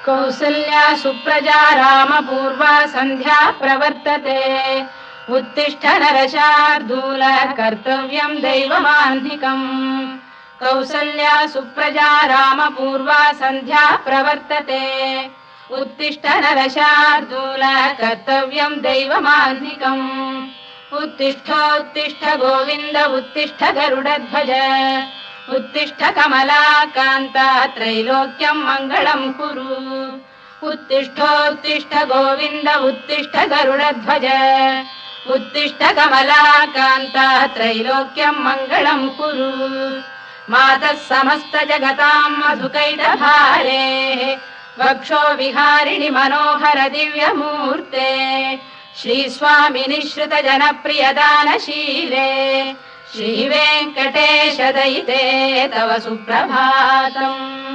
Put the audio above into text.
कौसल्या सुप्रजा रामपूर्वा सन्ध्या प्रवर्तते उत्तिष्ठ नरशार्दूल कर्तव्यं दैवमाह्निकम् कौसल्या सुप्रजा रामपूर्वा सन्ध्या प्रवर्तते उत्तिष्ठ नरशार्दूल कर्तव्यं दैवमाह्निकम् उत्तिष्ठोत्तिष्ठ गोविन्द उत्तिष्ठ गरुडध्वज उत्तिष्ठ कमलाकान्त त्रैलोक्यं मङ्गलं कुरु उत्तिष्ठोत्तिष्ठ गोविन्द उत्तिष्ठ गरुडध्वज उत्तिष्ठ कमलाकान्त त्रैलोक्यं मङ्गलं कुरु मातः समस्त जगतां मधुकैटभारे वक्षो विहारिणि मनोहर दिव्यमूर्ते श्रीस्वामिनि श्रुत जनप्रियदानशीले श्रीवेङ्कटेश दयिते तव सुप्रभातम्।